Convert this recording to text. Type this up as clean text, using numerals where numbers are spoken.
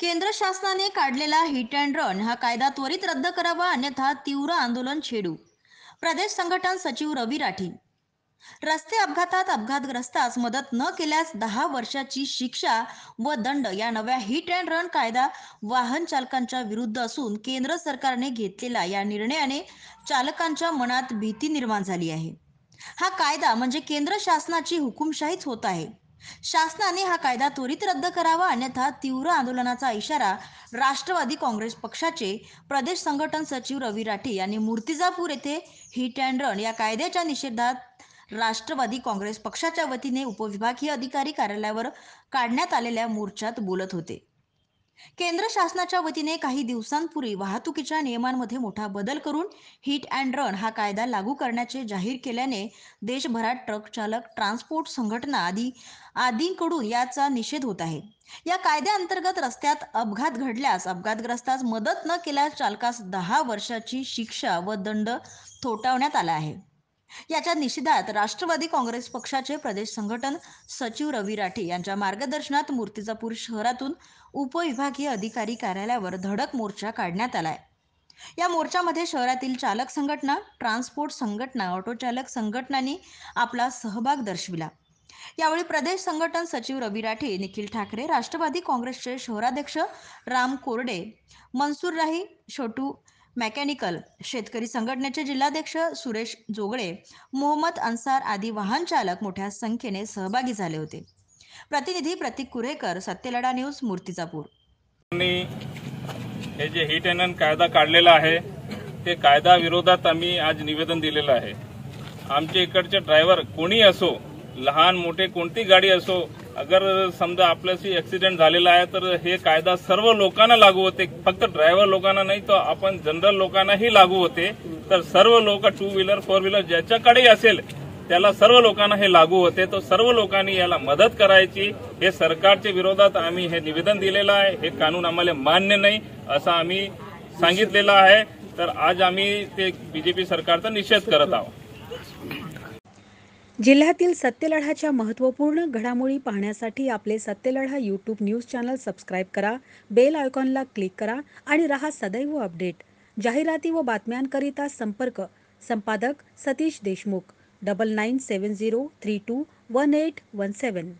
केंद्र शासनाने काढलेला हिट अँड रन हा कायदा त्वरित रद्द करावा, अन्यथा तीव्र आंदोलन छेडू. प्रदेश संघटन सचिव रवी राठी. रस्ते अपघातात अपघातग्रस्तास मदत न केल्यास 10 वर्षाची शिक्षा व दंड या नव्या हिट अँड रन कायदा वाहन चालकांच्या विरुद्ध असून केंद्र सरकारने घेतलेला या निर्णयाने चालकांच्या मनात भीती निर्माण झाली आहे. हा कायदा म्हणजे केंद्र शासनाची हुकुमशाहीच होत आहे. शासनाने हा कायदा त्वरित रद्द करावा, अन्यथा तीव्र आंदोलनाचा इशारा राष्ट्रवादी काँग्रेस पक्षाचे प्रदेश संघटन सचिव रवी राठी यांनी मूर्तिजापूर येथे हिट अँड रन या कायद्याच्या निषेधात राष्ट्रवादी काँग्रेस पक्षाच्या वतीने उपविभागीय अधिकारी कार्यालयावर काढण्यात आलेल्या मोर्चात बोलत होते. केंद्र शासनाच्या वतीने काही दिवसांपूर्वी वाहतुकीच्या नियमांमध्ये मोठा बदल करून हिट अँड रन हा कायदा लागू करण्याचे जाहीर केल्याने देशभरात ट्रक चालक, ट्रान्सपोर्ट संघटना आदींकडून याचा निषेध होत आहे. या कायद्याअंतर्गत रस्त्यात अपघात घडल्यास अपघातग्रस्तास मदत न केल्यास चालकास 10 वर्षाची शिक्षा व दंड ठोठावण्यात आला आहे. याच्या निषेधात राष्ट्रवादी काँग्रेस पक्षाचे प्रदेश संघटन सचिव रवी राठी यांच्या मार्गदर्शनात मूर्तिजापूर शहरातून उपविभागीय अधिकारी कार्यालयावर धडक मोर्चा काढण्यात आलाय. या मोर्चामध्ये शहरातील चालक संघटना, ट्रान्सपोर्ट संघटना, ऑटो चालक संघटनांनी आपला सहभाग दर्शविला. यावेळी प्रदेश संघटन सचिव रवी राठी, निखिल ठाकरे, राष्ट्रवादी काँग्रेसचे शहराध्यक्ष राम कोरडे, मनसूर राही, छोटू मेकॅनिकल, शेतकरी संघटनेचे जिल्हाध्यक्ष सुरेश जोगळे, मोहम्मद अन्सार आदी वाहन चालक मोठ्या संख्येने सहभागी झाले होते. प्रतिनिधी प्रतीक कुरेकर, सत्यलढा न्यूज, मूर्तिजापूर. हे जे हिट अँड रन कायदा काढलेला आहे ते कायदा विरोधात आम्ही आज निवेदन दिलेलं आहे. आमच्या इकडचे ड्रायव्हर कोणी असो, लहान मोठे कोणती गाडी असो, अगर समजा आपल्याशी ऍक्सिडेंट झालेला आहे तर हे कायदा सर्व लोकांना लागू होते. फक्त ड्रायव्हर लोकांना नाही तर आपण जनरल लोकांनाही लागू होते. तर सर्व लोक, 2 व्हीलर 4 व्हीलर ज्याच्याकडे असेल त्याला सर्व लोकांना हे लागू होते. तो सर्व लोकांनी याला मदत करायची. हे सरकारच्या विरोधात आम्ही हे निवेदन दिलेलं आहे. हे कानून आम्हाला मान्य नाही असं आम्ही सांगितलेलं आहे. तर आज आम्ही ते बीजेपी सरकारचा निषेध करत आहोत. जिल्ह्यातील सत्यलढाच्या महत्त्वपूर्ण घडामोडी पाहण्यासाठी आपले Satyaladha YouTube news channel subscribe करा, बेल आयकॉनला क्लिक करा आणि रहा सदैव अपडेट. जाहिराती व बातम्यांकरिता संपादक सतीश देशमुख, 9970321817.